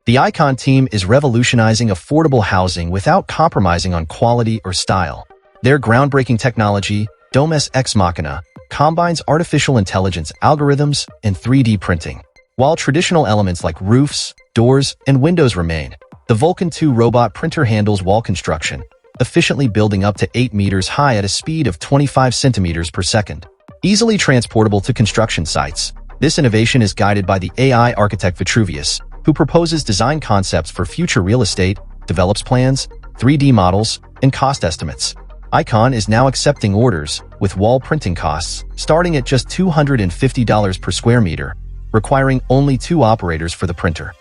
The ICON team is revolutionizing affordable housing without compromising on quality or style. Their groundbreaking technology, DOMUS X MACHINA, combines artificial intelligence algorithms and 3D printing. While traditional elements like roofs, doors, and windows remain, the Vulcan 2 robot printer handles wall construction, efficiently building up to 8 meters high at a speed of 25 centimeters per second. Easily transportable to construction sites, this innovation is guided by the AI architect Vitruvius, who proposes design concepts for future real estate, develops plans, 3D models, and cost estimates. ICON is now accepting orders, with wall printing costs starting at just $250 per square meter, requiring only 2 operators for the printer.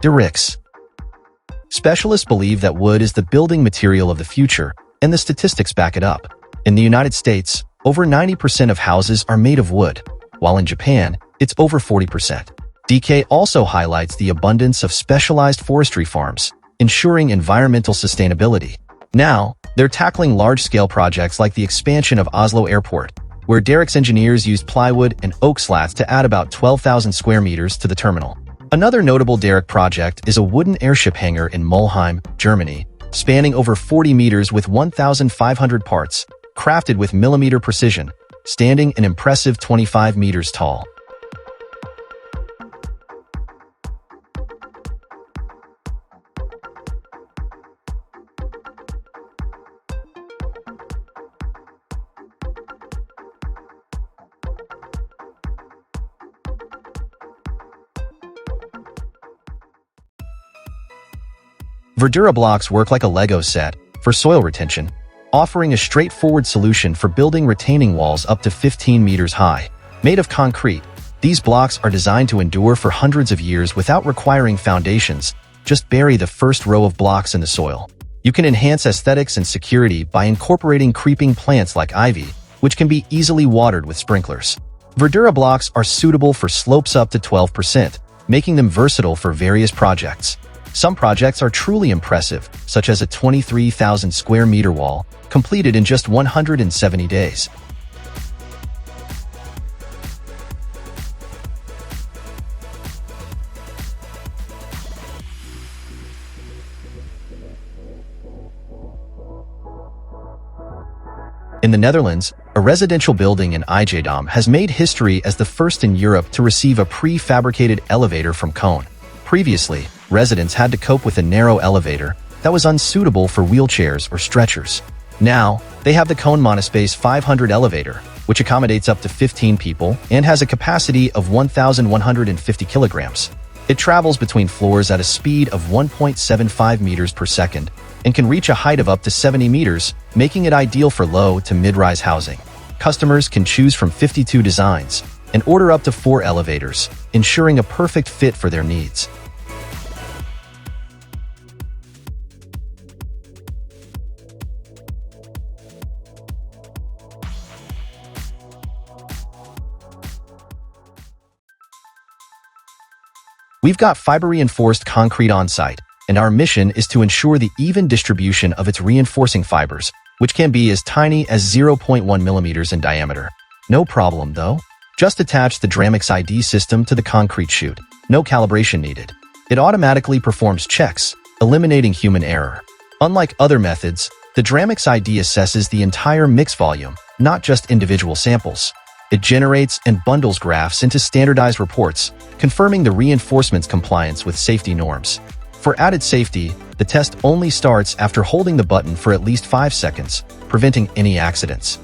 DERIX. Specialists believe that wood is the building material of the future, and the statistics back it up. In the United States, over 90% of houses are made of wood, while in Japan, it's over 40%. DK also highlights the abundance of specialized forestry farms, ensuring environmental sustainability. Now, they're tackling large-scale projects like the expansion of Oslo Airport, where DERIX engineers used plywood and oak slats to add about 12,000 square meters to the terminal. Another notable DERIX project is a wooden airship hangar in Mulheim, Germany, spanning over 40 meters with 1,500 parts, crafted with millimeter precision, standing an impressive 25 meters tall. VERDURA blocks work like a LEGO set for soil retention, offering a straightforward solution for building retaining walls up to 15 meters high. Made of concrete, these blocks are designed to endure for hundreds of years without requiring foundations. Just bury the first row of blocks in the soil. You can enhance aesthetics and security by incorporating creeping plants like ivy, which can be easily watered with sprinklers. VERDURA blocks are suitable for slopes up to 12%, making them versatile for various projects. Some projects are truly impressive, such as a 23,000 square meter wall, completed in just 170 days. In the Netherlands, a residential building in Ijdam has made history as the first in Europe to receive a pre-fabricated elevator from KONE. Previously, residents had to cope with a narrow elevator that was unsuitable for wheelchairs or stretchers. Now, they have the KONE MONUSPACE 500 elevator, which accommodates up to 15 people and has a capacity of 1,150 kilograms. It travels between floors at a speed of 1.75 meters per second and can reach a height of up to 70 meters, making it ideal for low to mid-rise housing. Customers can choose from 52 designs and order up to 4 elevators, ensuring a perfect fit for their needs. We've got fiber-reinforced concrete on site, and our mission is to ensure the even distribution of its reinforcing fibers, which can be as tiny as 0.1 millimeters in diameter. No problem, though. Just attach the DRAMIX ID system to the concrete chute. No calibration needed. It automatically performs checks, eliminating human error. Unlike other methods, the DRAMIX ID assesses the entire mix volume, not just individual samples. It generates and bundles graphs into standardized reports, confirming the reinforcement's compliance with safety norms. For added safety, the test only starts after holding the button for at least 5 seconds, preventing any accidents.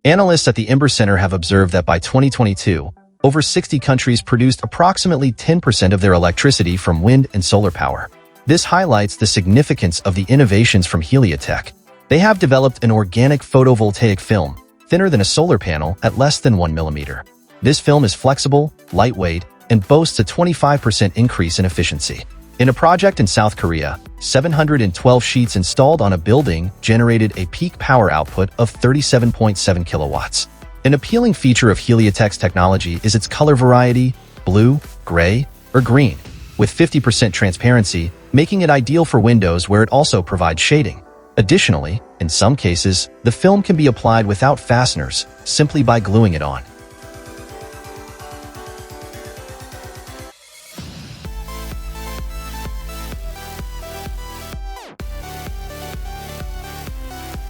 Analysts at the Ember Center have observed that by 2022, over 60 countries produced approximately 10% of their electricity from wind and solar power. This highlights the significance of the innovations from Heliatek. They have developed an organic photovoltaic film, thinner than a solar panel at less than 1 millimeter. This film is flexible, lightweight, and boasts a 25% increase in efficiency. In a project in South Korea, 712 sheets installed on a building generated a peak power output of 37.7 kilowatts. An appealing feature of Heliatek's technology is its color variety: blue, gray, or green, with 50% transparency, making it ideal for windows where it also provides shading. Additionally, in some cases, the film can be applied without fasteners, simply by gluing it on.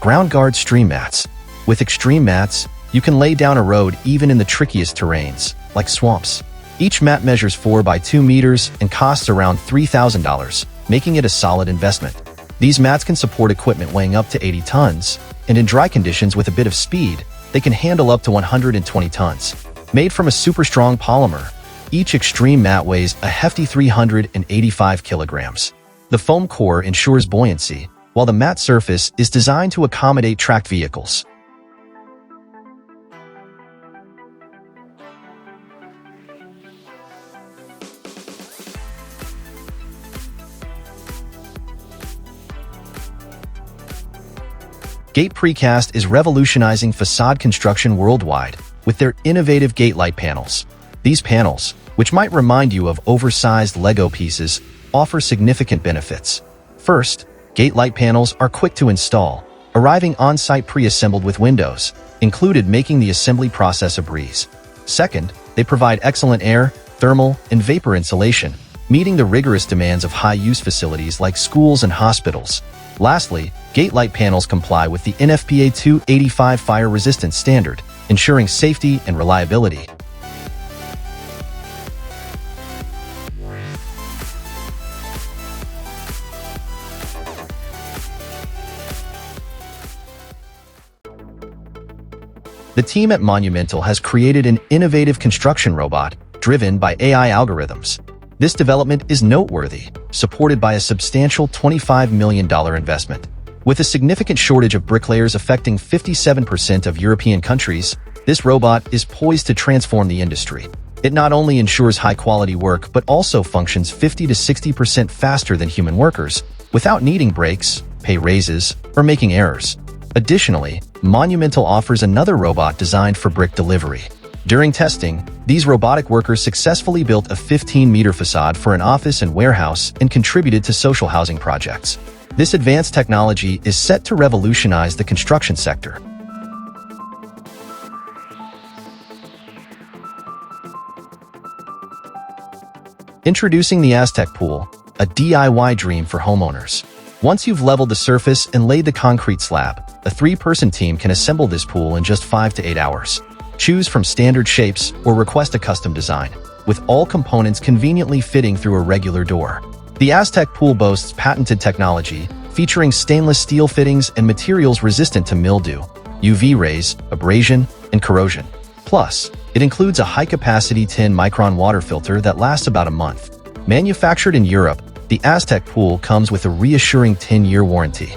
GroundGuards Stream Mats. With extreme mats, you can lay down a road even in the trickiest terrains, like swamps. Each mat measures 4 by 2 meters and costs around $3,000, making it a solid investment. These mats can support equipment weighing up to 80 tons, and in dry conditions with a bit of speed, they can handle up to 120 tons. Made from a super strong polymer, each extreme mat weighs a hefty 385 kilograms. The foam core ensures buoyancy, while the mat surface is designed to accommodate tracked vehicles. Precast is revolutionizing facade construction worldwide with their innovative GateLite panels. These panels, which might remind you of oversized Lego pieces, offer significant benefits. First, GateLite panels are quick to install, arriving on-site pre-assembled with windows included, making the assembly process a breeze. Second, they provide excellent air, thermal, and vapor insulation, meeting the rigorous demands of high-use facilities like schools and hospitals. Lastly, GateLite panels comply with the NFPA 285 fire resistance standard, ensuring safety and reliability. The team at Monumental has created an innovative construction robot driven by AI algorithms. This development is noteworthy, supported by a substantial $25 million investment. With a significant shortage of bricklayers affecting 57% of European countries, this robot is poised to transform the industry. It not only ensures high-quality work but also functions 50 to 60% faster than human workers, without needing breaks, pay raises, or making errors. Additionally, Monumental offers another robot designed for brick delivery. During testing, these robotic workers successfully built a 15-meter facade for an office and warehouse and contributed to social housing projects. This advanced technology is set to revolutionize the construction sector. Introducing the Azteck pool, a DIY dream for homeowners. Once you've leveled the surface and laid the concrete slab, a 3-person team can assemble this pool in just 5 to 8 hours. Choose from standard shapes or request a custom design, with all components conveniently fitting through a regular door. The Azteck pool boasts patented technology, featuring stainless steel fittings and materials resistant to mildew, UV rays, abrasion, and corrosion. Plus, it includes a high-capacity 10-micron water filter that lasts about a month. Manufactured in Europe, the Azteck pool comes with a reassuring 10-year warranty.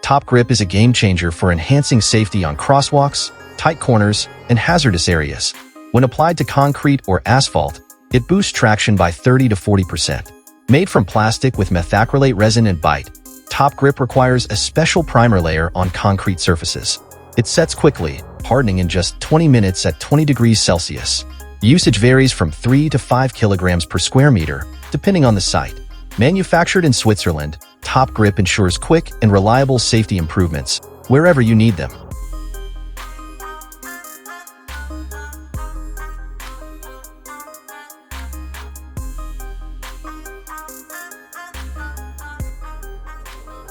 TOPGRIP is a game-changer for enhancing safety on crosswalks, tight corners, and hazardous areas. When applied to concrete or asphalt, it boosts traction by 30 to 40%. Made from plastic with methacrylate resin and bite, TOPGRIP requires a special primer layer on concrete surfaces. It sets quickly, hardening in just 20 minutes at 20 degrees Celsius. Usage varies from 3 to 5 kilograms per square meter, depending on the site. Manufactured in Switzerland, TOPGRIP ensures quick and reliable safety improvements wherever you need them.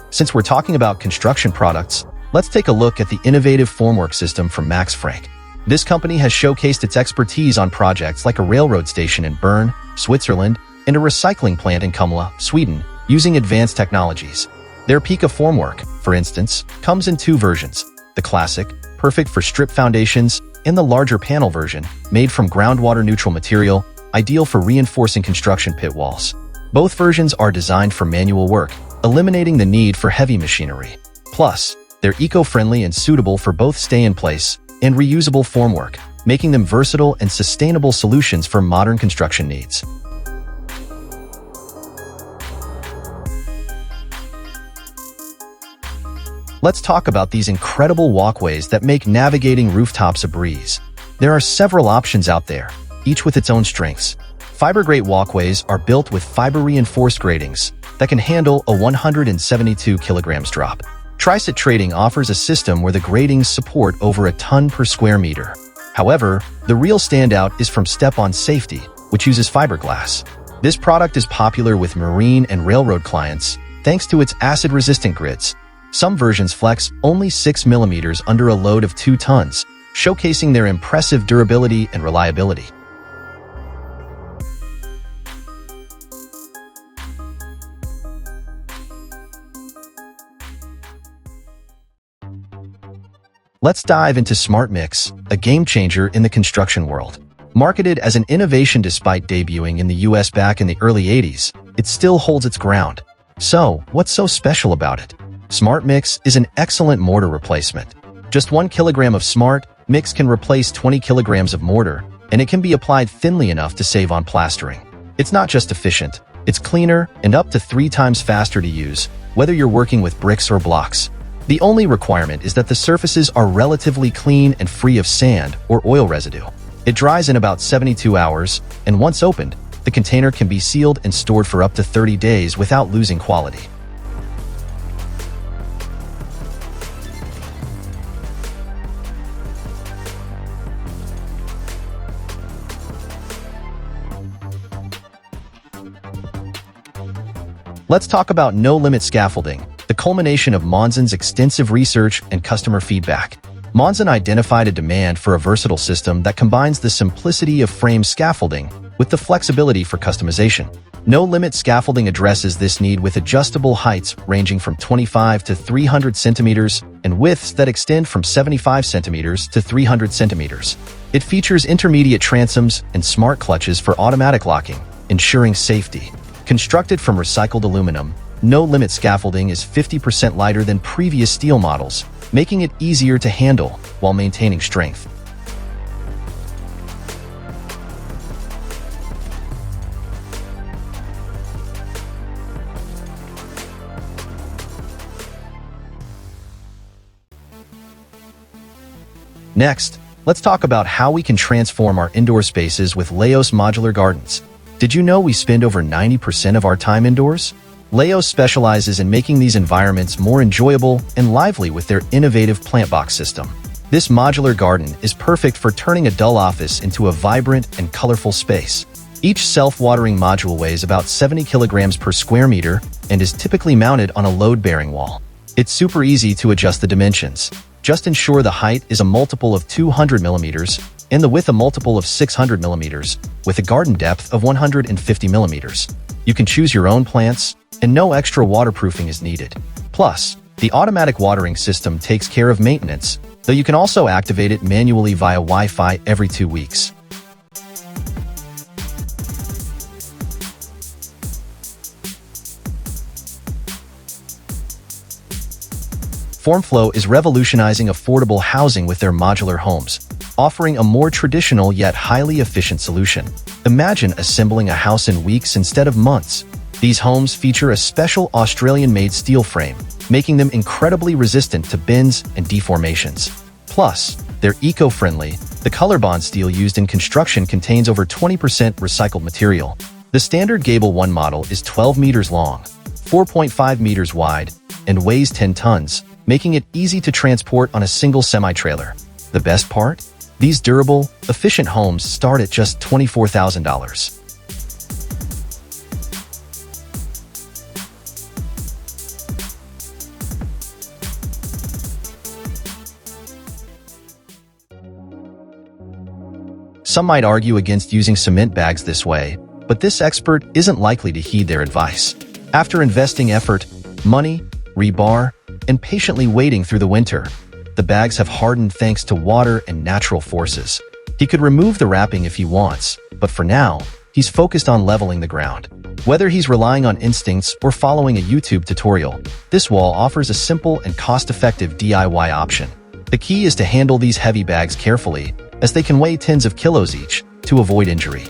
Since we're talking about construction products, let's take a look at the innovative formwork system from Max Frank. This company has showcased its expertise on projects like a railroad station in Bern, Switzerland, and a recycling plant in Kumla, Sweden, using advanced technologies. Their Pika formwork, for instance, comes in 2 versions: the classic, perfect for strip foundations, and the larger panel version, made from groundwater-neutral material, ideal for reinforcing construction pit walls. Both versions are designed for manual work, eliminating the need for heavy machinery. Plus, they're eco-friendly and suitable for both stay-in-place and reusable formwork, making them versatile and sustainable solutions for modern construction needs. Let's talk about these incredible walkways that make navigating rooftops a breeze. There are several options out there, each with its own strengths. Fiber-grate walkways are built with fiber-reinforced gratings that can handle a 172 kilograms drop. Tri-Sit Trading offers a system where the gratings support over a ton per square meter. However, the real standout is from Step-On Safety, which uses fiberglass. This product is popular with marine and railroad clients thanks to its acid-resistant grids. Some versions flex only 6 millimeters under a load of 2 tons, showcasing their impressive durability and reliability. Let's dive into SmartMix, a game-changer in the construction world. Marketed as an innovation despite debuting in the US back in the early 80s, it still holds its ground. So, what's so special about it? SmartMix is an excellent mortar replacement. Just 1 kilogram of SmartMix can replace 20 kilograms of mortar, and it can be applied thinly enough to save on plastering. It's not just efficient, it's cleaner and up to 3 times faster to use, whether you're working with bricks or blocks. The only requirement is that the surfaces are relatively clean and free of sand or oil residue. It dries in about 72 hours, and once opened, the container can be sealed and stored for up to 30 days without losing quality. Let's talk about no-limit scaffolding, the culmination of MONZON's extensive research and customer feedback. MONZON identified a demand for a versatile system that combines the simplicity of frame scaffolding with the flexibility for customization. No-limit scaffolding addresses this need with adjustable heights ranging from 25 to 300 centimeters and widths that extend from 75 centimeters to 300 centimeters. It features intermediate transoms and smart clutches for automatic locking, ensuring safety. Constructed from recycled aluminum, no-limit scaffolding is 50% lighter than previous steel models, making it easier to handle while maintaining strength. Next, let's talk about how we can transform our indoor spaces with LIKO-S modular gardens. Did you know we spend over 90% of our time indoors? LIKO-S specializes in making these environments more enjoyable and lively with their innovative plant box system. This modular garden is perfect for turning a dull office into a vibrant and colorful space. Each self-watering module weighs about 70 kilograms per square meter and is typically mounted on a load-bearing wall. It's super easy to adjust the dimensions. Just ensure the height is a multiple of 200 millimeters and the width a multiple of 600 millimeters, with a garden depth of 150 millimeters. You can choose your own plants, and no extra waterproofing is needed. Plus, the automatic watering system takes care of maintenance, though you can also activate it manually via Wi-Fi every 2 weeks. FORMFLOW is revolutionizing affordable housing with their modular homes, offering a more traditional yet highly efficient solution. Imagine assembling a house in weeks instead of months. These homes feature a special Australian-made steel frame, making them incredibly resistant to bends and deformations. Plus, they're eco-friendly. The ColorBond steel used in construction contains over 20% recycled material. The standard Gable 1 model is 12 meters long, 4.5 meters wide, and weighs 10 tons, making it easy to transport on a single semi-trailer. The best part? These durable, efficient homes start at just $24,000. Some might argue against using cement bags this way, but this expert isn't likely to heed their advice. After investing effort, money, rebar, and patiently waiting through the winter, the bags have hardened thanks to water and natural forces. He could remove the wrapping if he wants, but for now, he's focused on leveling the ground. Whether he's relying on instincts or following a YouTube tutorial, this wall offers a simple and cost-effective DIY option. The key is to handle these heavy bags carefully, as they can weigh tens of kilos each, to avoid injury.